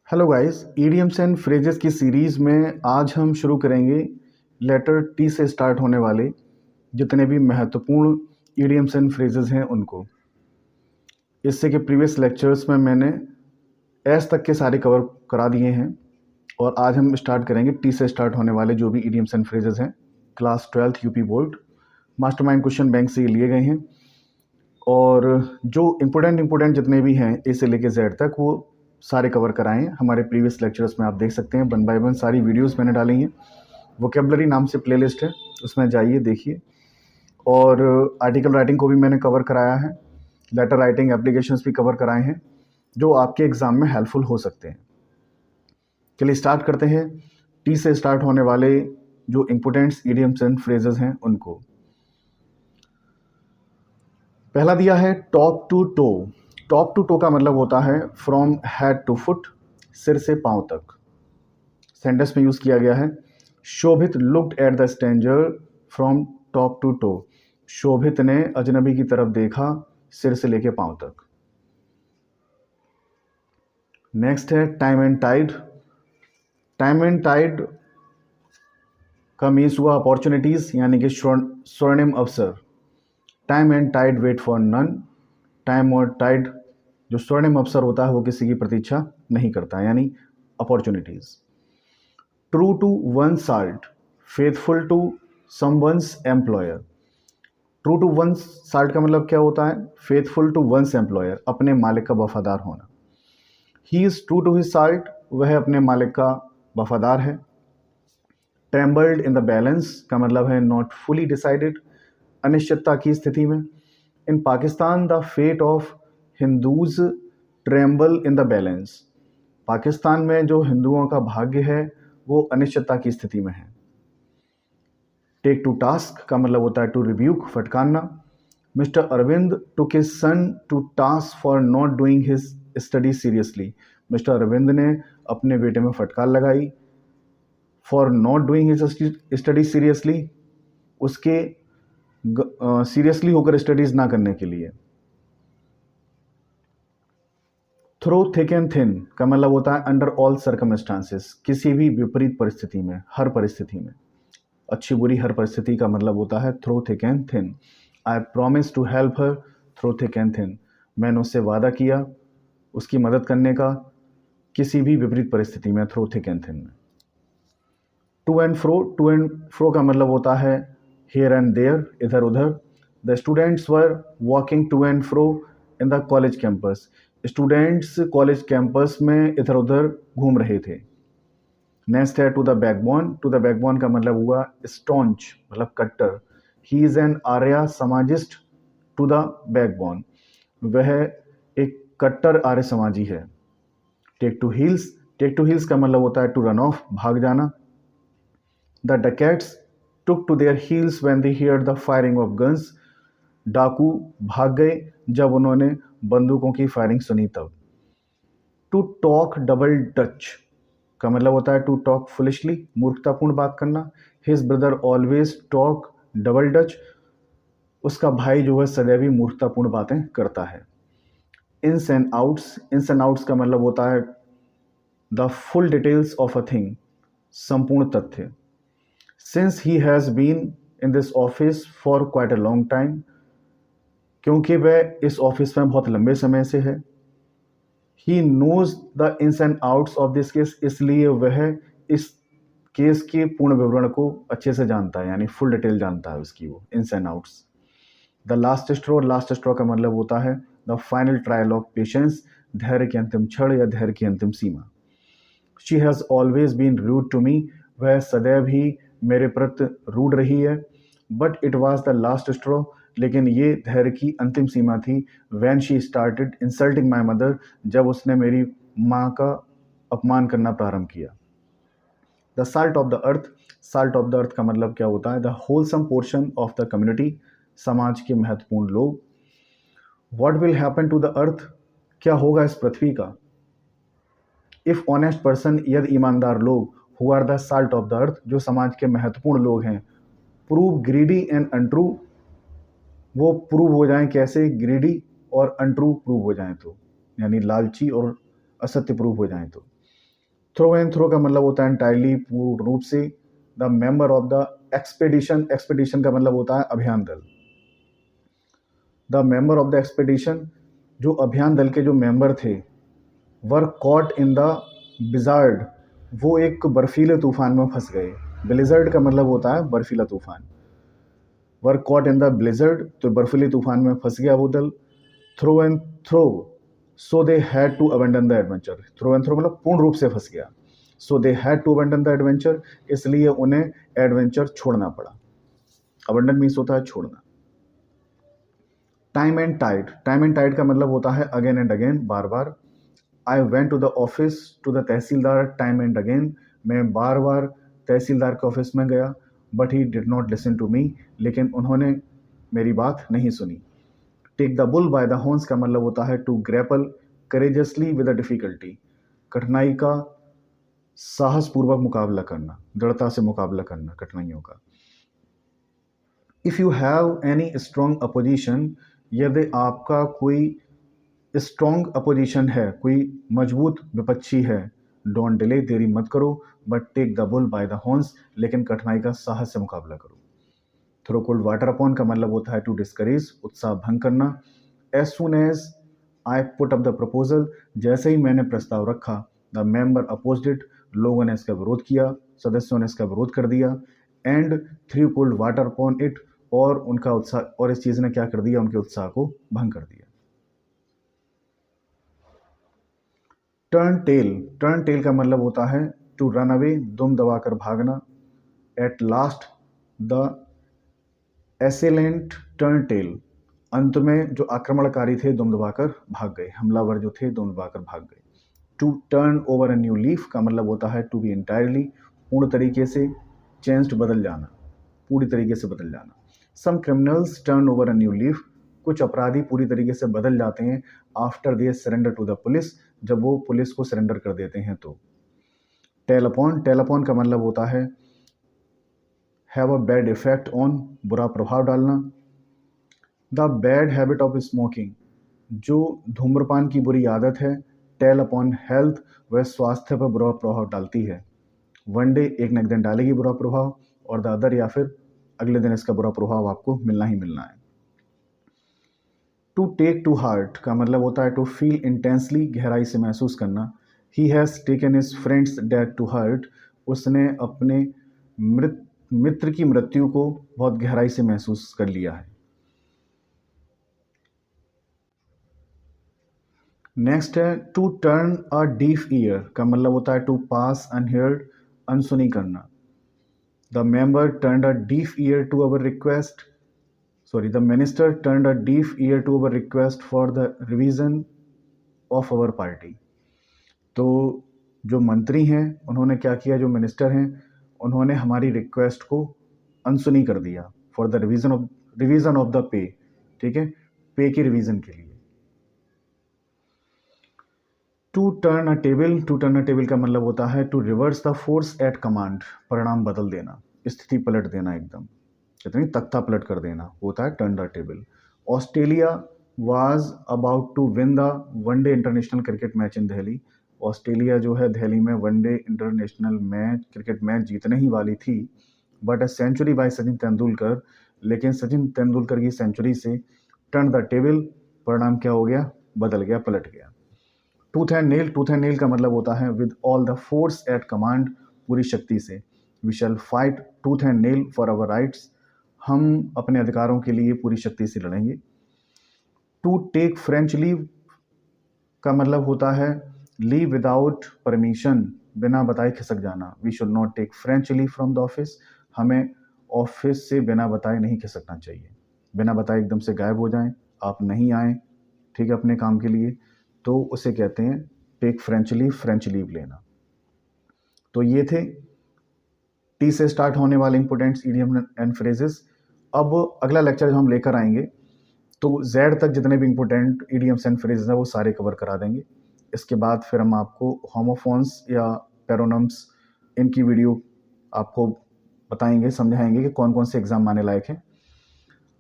Hello guys, idioms and phrases की series में आज हम शुरू करेंगे लेटर टी से स्टार्ट होने वाले जितने भी महत्वपूर्ण ईडियम्स एंड फ्रेजेस हैं उनको। इससे के प्रीवियस लेक्चर्स में मैंने एस तक के सारे कवर करा दिए हैं और आज हम स्टार्ट करेंगे टी से स्टार्ट होने वाले जो भी ईडियम्स एंड फ्रेजेस हैं। Class 12th UP board mastermind question bank से ये लिए गए हैं और जो इम्पोर्टेंट जितने भी हैं ए से लेके जेड तक वो सारे कवर कराएं। हमारे प्रीवियस लेक्चर्स में आप देख सकते हैं, 1 बाय 1 सारी वीडियोस मैंने डाली हैं। वोकेबलरी नाम से प्लेलिस्ट है, उसमें जाइए देखिए। और आर्टिकल राइटिंग को भी मैंने कवर कराया है, लेटर राइटिंग एप्लीकेशंस भी कवर कराए हैं जो आपके एग्ज़ाम में हेल्पफुल हो सकते हैं। चलिए स्टार्ट करते हैं टी से स्टार्ट होने वाले जो इम्पोर्टेंट्स ईडियम्स एंड फ्रेजेस हैं उनको। पहला दिया है top to toe. Top to toe का मतलब होता है फ्रॉम हेड टू फुट, सिर से पांव तक। सेंटेंस में यूज किया गया है Shobhit looked at the stranger from top to toe. Shobhit ने अजनबी की तरफ देखा सिर से लेके पांव तक। नेक्स्ट है time and tide. Time and tide का मीन्स हुआ अपॉर्चुनिटीज यानी कि स्वर्णिम अवसर। Time and tide wait for none. Time और टाइड जो स्वर्णिम अवसर होता है वो किसी की प्रतीक्षा नहीं करता, यानी opportunities. True to one salt, faithful to someone's employer. True to one salt का मतलब क्या होता है? फेथफुल टू वंस एम्प्लॉयर, अपने मालिक का वफादार होना। He is true to his salt, वह अपने मालिक का वफादार है। ट्रेम्बल्ड इन द बैलेंस का मतलब है नॉट फुली डिसाइडेड, अनिश्चितता की स्थिति में। In Pakistan the fate of Hindus tremble in the balance. Pakistan में जो हिंदुओं का भाग्य है वो अनिश्चितता की स्थिति में है। टेक टू टास्क का मतलब होता है टू रिब्यूक, फटकारना। Mister Arvind took his son to task for not doing his study seriously. Mister Arvind ने अपने बेटे में फटकार लगाई for not doing his study seriously, उसके सीरियसली होकर स्टडीज ना करने के लिए। थ्रो थिक एंड थिन का मतलब होता है अंडर ऑल सर्कमस्टांसेस, किसी भी विपरीत परिस्थिति में, हर परिस्थिति में। अच्छी बुरी हर परिस्थिति का मतलब होता है through thick and thin. I promise to help her through thick and thin, मैंने उससे वादा किया उसकी मदद करने का किसी भी विपरीत परिस्थिति में, थ्रो थिक एंड थिन में। To and fro, to and fro का मतलब होता है हियर एंड देयर, इधर उधर। The students were walking to and fro in the college campus. Students college campus में इधर उधर घूम रहे थे। नेक्स्ट है to the backbone. To the backbone का मतलब हुआ स्टॉन्च, मतलब कट्टर। He is an Arya Samajist to the backbone, वह एक कट्टर आर्य समाजी है। Take to heels, take to heels का मतलब होता है टू रन ऑफ, भाग जाना। The dacoits took to their heels when they heard the firing of guns. डाकू भाग गए जब उन्होंने बंदूकों की फायरिंग सुनी तब। टू टॉक डबल डच का मतलब होता है टू टॉक फुलिशली, मूर्खतापूर्ण बात करना। His brother always talk double Dutch, उसका भाई जो है सदैव ही मूर्खतापूर्ण बातें करता है। Ins and outs, ins and outs का मतलब होता है the full details of a thing, संपूर्ण तथ्य। Since he has been in this office for quite a long time, क्योंकि वह इस ऑफिस में बहुत लंबे समय से है। He knows the ins and outs of this case, इसलिए वह इस केस के पूर्ण विवरण को अच्छे से जानता है, यानी फुल डिटेल जानता है उसकी, वो ins and outs. The last straw, last straw का मतलब होता है the final trial of patience, धैर्य की अंतिम क्षण या धैर्य की अंतिम सीमा। She has always been rude to me, वह सदैव ही मेरे प्रति रूड रही है। But it was the last straw, लेकिन ये धैर्य की अंतिम सीमा थी। When she started insulting my mother, जब उसने मेरी माँ का अपमान करना प्रारंभ किया। The salt of the earth, salt of the earth का मतलब क्या होता है? The wholesome portion of the community, समाज के महत्वपूर्ण लोग। What will happen to the earth, क्या होगा इस पृथ्वी का? इफ ऑनेस्ट पर्सन, यदि ईमानदार लोग, who are the salt of the earth, जो समाज के महत्वपूर्ण लोग हैं, प्रूव ग्रीडी एंड अनट्रू, वो प्रूव हो जाएं कैसे? ग्रीडी और अनट्रू प्रूव हो जाएं तो, यानी लालची और असत्य प्रूव हो जाएं तो। थ्रो एंड थ्रो का मतलब होता है एंटायरली, पूर्ण रूप से। The member of the expedition, expedition का मतलब होता है अभियान दल। The member of the expedition, जो अभियान दल के जो मेंबर थे, वर कॉट इन द बिजार्ड, वो एक बर्फीले तूफान में फंस गए। ब्लिजर्ड का मतलब होता है बर्फीला तूफान। Were caught in the blizzard, तो बर्फीले तूफान में फंस गया वो दल। Through and through, so they had to abandon the adventure. Through and through मतलब पूर्ण रूप से फंस गया। So they had to abandon the adventure, इसलिए उन्हें एडवेंचर छोड़ना पड़ा। अबेंडन मीन्स होता है छोड़ना। Time and tide, time and tide का मतलब होता है अगेन एंड अगेन, बार बार। I went to the office to the tahsildar time and again, मैं बार बार तहसीलदार के ऑफिस में गया। But he did not listen to me, लेकिन उन्होंने मेरी बात नहीं सुनी। Take the bull by the horns का मतलब होता है to grapple courageously with the difficulty, कठिनाई का साहसपूर्वक मुकाबला करना, दृढ़ता से मुकाबला करना कठिनाइयों का। If you have any strong opposition, यदि आपका कोई स्ट्रॉन्ग अपोजिशन है, कोई मजबूत विपक्षी है, डोंट डिले, देरी मत करो, but take the bull by the horns, लेकिन कठिनाई का साहस से मुकाबला करो। थ्रो कोल्ड वाटर अपॉन का मतलब होता है टू डिस्करेज, उत्साह भंग करना। As soon as I put up the proposal, जैसे ही मैंने प्रस्ताव रखा, द मेंबर अपोज्ड इट, लोगों ने इसका विरोध किया, सदस्यों ने इसका विरोध कर दिया। And three cold water upon it, और उनका उत्साह, और इस चीज़ ने क्या कर दिया, उनके उत्साह को भंग कर दिया। टर्न टेल, टर्न टेल का मतलब होता है टू रन अवे, दुम दबाकर भागना। At last the assailant turn tail, अंत में जो आक्रमणकारी थे दुम दबाकर भाग गए, हमलावर जो थे दुम दबाकर भाग गए। To turn over a new leaf का मतलब होता है टू बी इंटायरली, पूर्ण तरीके से, चेंज्ड बदल जाना, पूरी तरीके से बदल जाना। Some criminals turn over a new leaf, कुछ अपराधी पूरी तरीके से बदल जाते हैं after they surrender to the police, जब वो पुलिस को सरेंडर कर देते हैं तो। टेल अपॉन, टेल अपॉन का मतलब होता है have a bad effect on, बुरा प्रभाव डालना। The bad habit of smoking, जो धूम्रपान की बुरी आदत है, टेल अपॉन हेल्थ, वह स्वास्थ्य पर बुरा प्रभाव डालती है। वन डे, एक न एक दिन डालेगी बुरा प्रभाव, और द अदर, या फिर अगले दिन इसका बुरा प्रभाव आपको मिलना ही मिलना है। टू टेक टू हार्ट का मतलब होता है टू फील इंटेंसली, गहराई से महसूस करना। He has taken his friend's death to heart, उसने अपने मित्र की मृत्यु को बहुत गहराई से महसूस कर लिया है। नेक्स्ट है to turn a deaf ear का मतलब होता है टू पास अनहियर्ड, अनसुनी करना। The member turned a deaf ear to our request, sorry, the minister turned a deaf ear to our request for the revision of our party. तो जो मंत्री हैं उन्होंने क्या किया, जो मिनिस्टर हैं उन्होंने हमारी रिक्वेस्ट को अनसुनी कर दिया, for the revision of the pay, ठीक है, पे की रिवीजन के लिए। To turn a table, to turn a table का मतलब होता है to reverse the force at command, परिणाम बदल देना, स्थिति पलट देना, एकदम कितनी तख्ता पलट कर देना होता है turn the table. Australia was about to win the one day international cricket match in Delhi, Australia जो है दिल्ली में one day international match, cricket match जीतने ही वाली थी। But a century by Sachin Tendulkar, लेकिन सचिन तेंदुलकर की सेंचुरी से टर्न द टेबल, परिणाम क्या हो गया, बदल गया, पलट गया। Tooth and nail, tooth and nail का मतलब होता है with all the force at command, पूरी शक्ति से। We shall fight tooth and nail for our rights, हम अपने अधिकारों के लिए पूरी शक्ति से लड़ेंगे। टू टेक फ्रेंच लीव का मतलब होता है लीव विदाउट परमिशन, बिना बताए खिसक जाना। We should not take French leave from the office, हमें ऑफिस से बिना बताए नहीं खिसकना चाहिए, बिना बताए एकदम से गायब हो जाएं, आप नहीं आए, ठीक है, अपने काम के लिए, तो उसे कहते हैं take French leave, French leave लेना। तो ये थे टी से स्टार्ट होने वाले इंपोर्टेंट इडियम एंड फ्रेजेस। अब अगला लेक्चर जो हम लेकर आएंगे तो जेड तक जितने भी इंपोर्टेंट इडियम्स एंड फ्रेजेस हैं वो सारे कवर करा देंगे। इसके बाद फिर हम आपको होमोफोन्स या पेरोनम्स, इनकी वीडियो आपको बताएंगे, समझाएंगे कि कौन कौन से एग्जाम आने लायक हैं।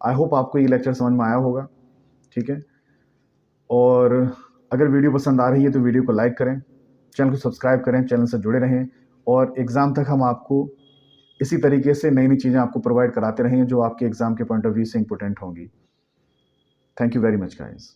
आई होप आपको ये लेक्चर समझ में आया होगा, ठीक है। और अगर वीडियो पसंद आ रही है तो वीडियो को लाइक करें, चैनल को सब्सक्राइब करें, चैनल से जुड़े रहें और एग्ज़ाम तक हम आपको इसी तरीके से नई-नई चीज़ें आपको प्रोवाइड कराते रहेंगे जो आपके एग्ज़ाम के पॉइंट ऑफ व्यू से इम्पोर्टेंट होंगी। Thank you very much guys.